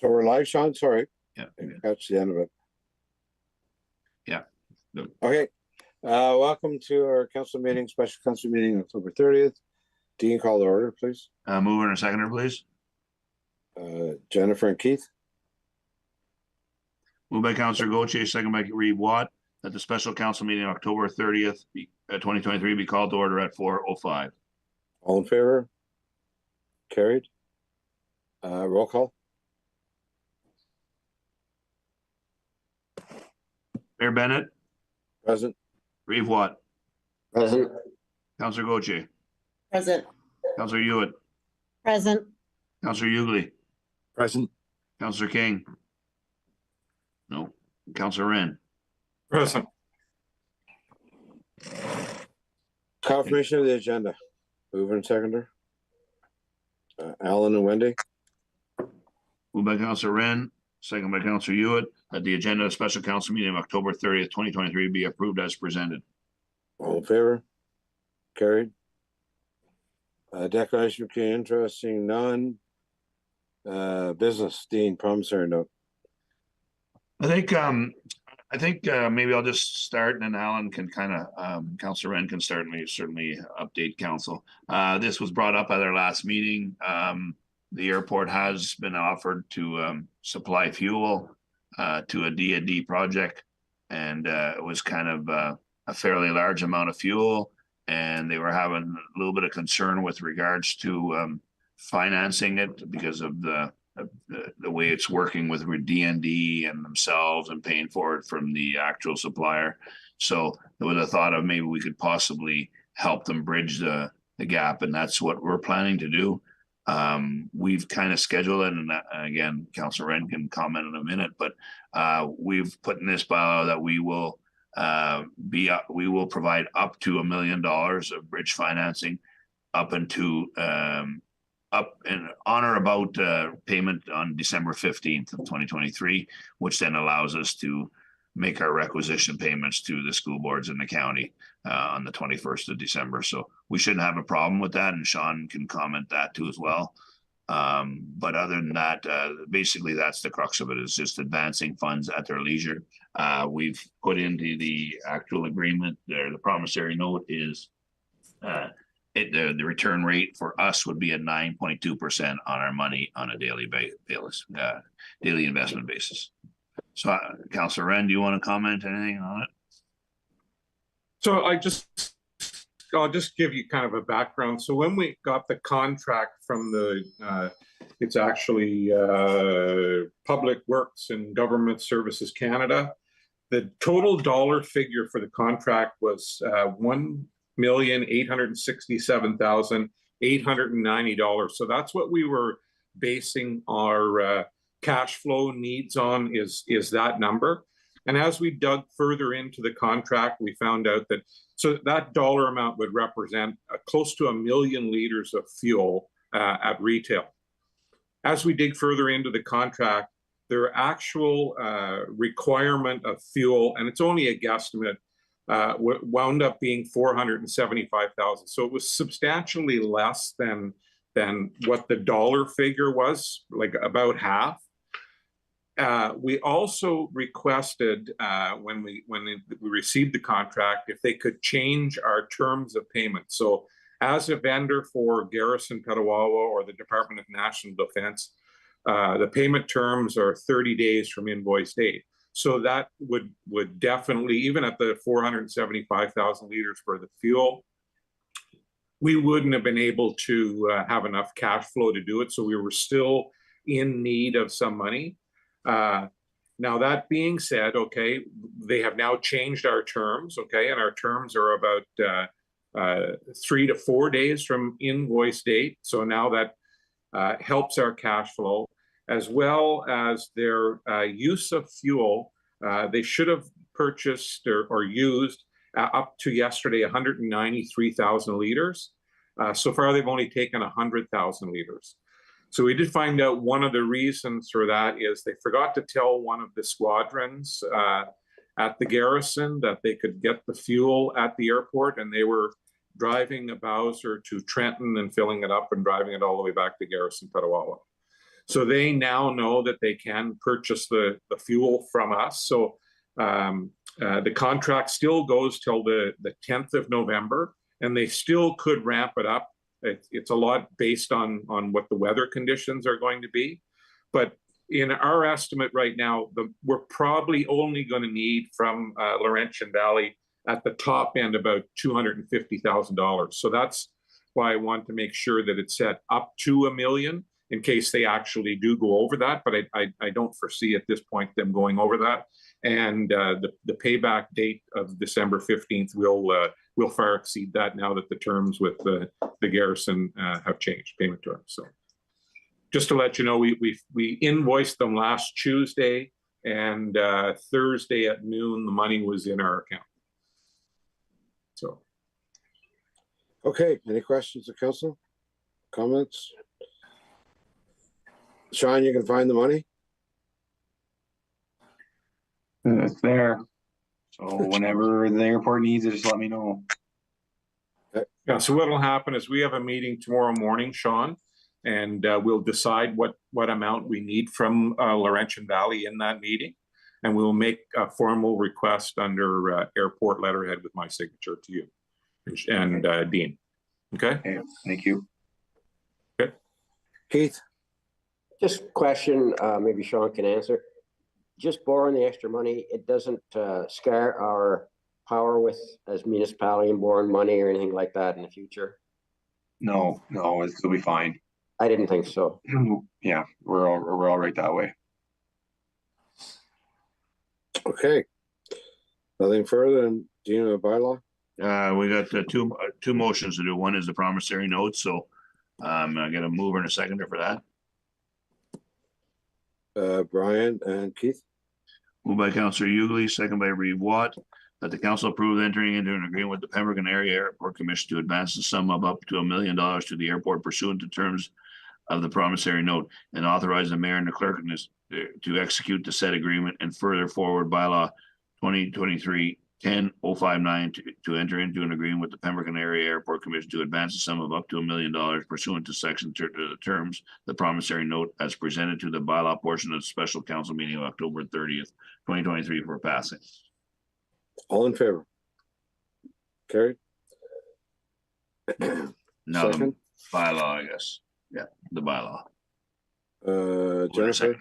So we're live, Sean? Sorry. Yeah. I didn't catch the end of it. Yeah. Okay. Welcome to our council meeting, special council meeting, October 30th. Dean, call the order, please. Mover and a seconder, please. Jennifer and Keith. Moved by Councillor Gauthier, second by Reeve Watt, that the special council meeting October 30th, 2023 be called to order at 4:05. All in favor? Carried. Roll call. Mayor Bennett, Present. Reeve Watt, Present. Councillor Gauthier, Present. Councillor Hewitt, Present. Councillor Hughley, Present. Councillor King. No. Councillor Wren. Present. Confirmation of the agenda. Mover and seconder. Alan and Wendy. Moved by Councillor Wren, second by Councillor Hewitt, that the agenda of special council meeting of October 30th, 2023 be approved as presented. All in favor? Carried. Declaration of key interest, seeing none. Business, Dean, promissory note. I think maybe I'll just start and then Alan can kind of, Councillor Wren can certainly update council. This was brought up at our last meeting. The airport has been offered to supply fuel to a D&D project, and it was kind of a fairly large amount of fuel, and they were having a little bit of concern with regards to financing it because of the way it's working with D&D and themselves and paying for it from the actual supplier. So there was a thought of maybe we could possibly help them bridge the gap, and that's what we're planning to do. We've kind of scheduled it, and again, Councillor Wren can comment in a minute, but we've put in this bylaw that we will provide up to $1 million of bridge financing up into up and on or about payment on December 15th of 2023, which then allows us to make our requisition payments to the school boards in the county on the 21st of December. So we shouldn't have a problem with that, and Sean can comment that too as well. But other than that, basically that's the crux of it, is just advancing funds at their leisure. We've put into the actual agreement there, the promissory note is the return rate for us would be at 9.2% on our money on a daily investment basis. So, Councillor Wren, do you want to comment anything on it? So I'll just give you kind of a background. So when we got the contract from it's actually Public Works and Government Services Canada, the total dollar figure for the contract was $1,867,890. So that's what we were basing our cash flow needs on, is that number. And as we dug further into the contract, we found out that that dollar amount would represent close to 1 million liters of fuel at retail. As we dig further into the contract, their actual requirement of fuel, and it's only a guesstimate, wound up being 475,000. So it was substantially less than what the dollar figure was, like about half. We also requested when we received the contract, if they could change our terms of payment. So as a vendor for Garrison Petawawa or the Department of National Defense, the payment terms are 30 days from invoice date. So that would definitely, even at the 475,000 liters for the fuel, we wouldn't have been able to have enough cash flow to do it. So we were still in need of some money. Now that being said, okay, they have now changed our terms, okay, and our terms are about 3 to 4 days from invoice date. So now that helps our cash flow, as well as their use of fuel. They should have purchased or used up to yesterday 193,000 liters. So far, they've only taken 100,000 liters. So we did find out one of the reasons for that is they forgot to tell one of the squadrons at the garrison that they could get the fuel at the airport, and they were driving a Bowser to Trenton and filling it up and driving it all the way back to Garrison Petawawa. So they now know that they can purchase the fuel from us. So the contract still goes till the 10th of November, and they still could ramp it up. It's a lot based on what the weather conditions are going to be. But in our estimate right now, we're probably only going to need from Laurentian Valley at the top end about $250,000. So that's why I want to make sure that it's set up to $1 million in case they actually do go over that. But I don't foresee at this point them going over that. And the payback date of December 15th will far exceed that now that the terms with the garrison have changed, payment terms. So just to let you know, we invoiced them last Tuesday, and Thursday at noon, the money was in our account. So. Okay, any questions of council? Comments? Sean, you can find the money? It's there. So whenever the airport needs it, just let me know. Yeah, so what will happen is we have a meeting tomorrow morning, Sean, and we'll decide what amount we need from Laurentian Valley in that meeting. And we'll make a formal request under airport letterhead with my signature to you and Dean. Okay? Okay, thank you. Okay. Keith? Just question, maybe Sean can answer. Just borrowing the extra money, it doesn't scare our power with as municipality and borrowing money or anything like that in the future? No, it'll be fine. I didn't think so. Yeah, we're all right that way. Okay. Nothing further than Dean of the bylaw? We got two motions to do. One is the promissory note, so I get a mover and a seconder for that. Brian and Keith? Moved by Councillor Hughley, second by Reeve Watt, that the council approve entering into an agreement with the Pembroke Area Airport Commission to advance the sum of up to $1 million to the airport pursuant to terms of the promissory note, and authorize the mayor and the clerk to execute the said agreement and further forward bylaw 2023-10-059 to enter into an agreement with the Pembroke Area Airport Commission to advance the sum of up to $1 million pursuant to section terms the promissory note as presented to the bylaw portion of the special council meeting of October 30th, 2023 for passing. All in favor? Carried. Now Second. the bylaw, I guess. Yeah, the bylaw. Jennifer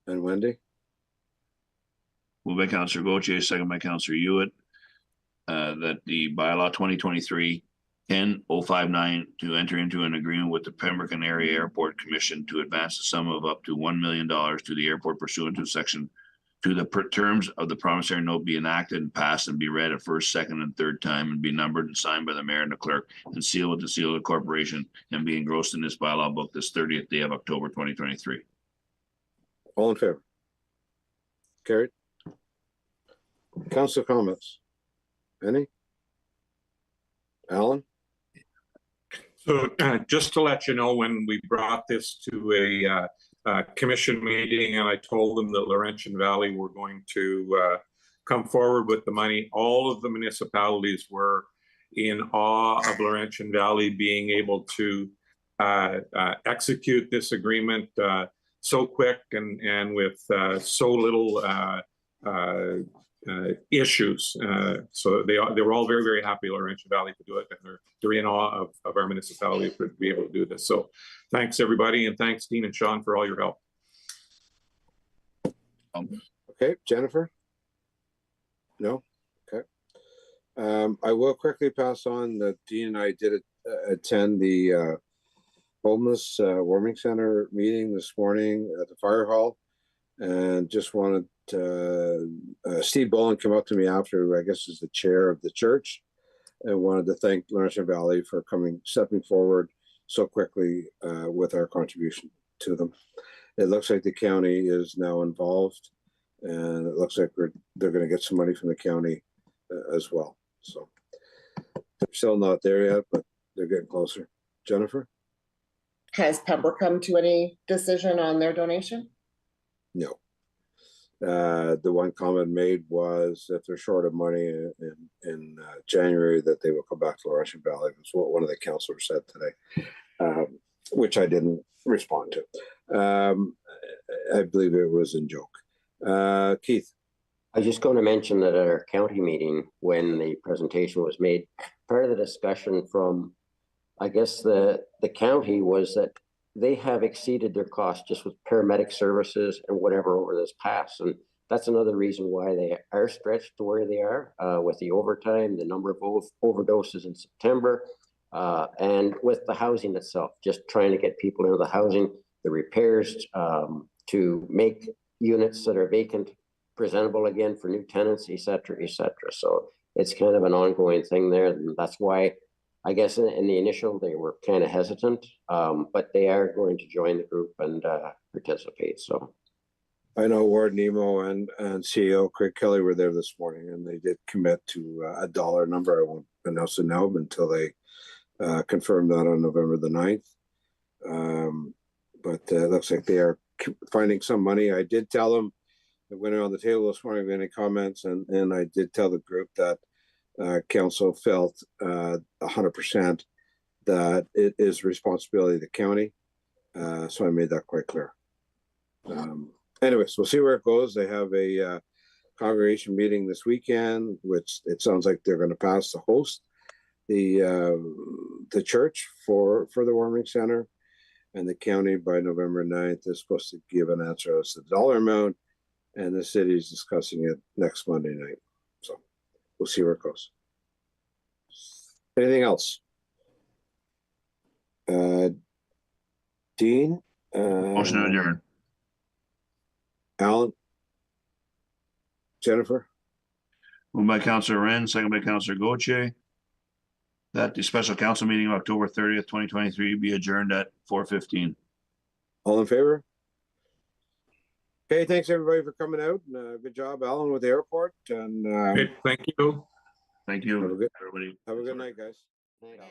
and Wendy? Moved by Councillor Gauthier, second by Councillor Hewitt, that the bylaw 2023-10-059 to enter into an agreement with the Pembroke Area Airport Commission to advance the sum of up to $1 million to the airport pursuant to the terms of the promissory note be enacted and passed and be read a first, second, and third time and be numbered and signed by the mayor and the clerk and sealed with the seal of the corporation and be engrossed in this bylaw book this 30th day of October 2023. All in favor? Carried. Council comments? Any? Alan? So just to let you know, when we brought this to a commission meeting and I told them that Laurentian Valley were going to come forward with the money, all of the municipalities were in awe of Laurentian Valley being able to execute this agreement so quick and with so little issues. So they were all very, very happy Laurentian Valley to do it, and they're in awe of our municipality to be able to do this. So thanks everybody, and thanks Dean and Sean for all your help. Okay, Jennifer? No? Okay. I will quickly pass on that Dean and I did attend the homeless warming center meeting this morning at the fire hall, and just wanted Steve Boland came up to me after, who I guess is the chair of the church, and wanted to thank Laurentian Valley for stepping forward so quickly with our contribution to them. It looks like the county is now involved, and it looks like they're going to get some money from the county as well. So they're still not there yet, but they're getting closer. Jennifer? Has Pembroke come to any decision on their donation? No. The one comment made was if they're short of money in January, that they will come back to Laurentian Valley. That's what one of the councilors said today, which I didn't respond to. I believe it was in joke. Keith. I was just going to mention that at our county meeting, when the presentation was made, part of the discussion from, I guess, the county was that they have exceeded their cost just with paramedic services and whatever over this past. And that's another reason why they are stretched to where they are with the overtime, the number of overdoses in September, and with the housing itself, just trying to get people into the housing, the repairs to make units that are vacant presentable again for new tenants, et cetera, et cetera. So it's kind of an ongoing thing there. And that's why, I guess in the initial, they were kind of hesitant, but they are going to join the group and participate. So I know Ward Nemo and CEO Craig Kelly were there this morning, and they did commit to a dollar number. I won't announce it now until they confirm that on November the 9th. But it looks like they are finding some money. I did tell them, I went around the table this morning with any comments, and I did tell the group that council felt 100% that it is responsibility of the county. So I made that quite clear. Anyways, we'll see where it goes. They have a congregation meeting this weekend, which it sounds like they're going to pass to host the church for the warming center, and the county by November 9th is supposed to give an answer as to the dollar amount, and the city is discussing it next Monday night. So we'll see where it goes. Anything else? Dean? Motion to adjourn. Alan? Jennifer? Moved by Councillor Wren, second by Councillor Gauthier. That the special council meeting of October 30th, 2023 be adjourned at 4:15. All in favor? Okay, thanks everybody for coming out. Good job, Alan, with the airport. And Great, thank you. Thank you, Have a good- everybody. have a good night, guys. Thanks.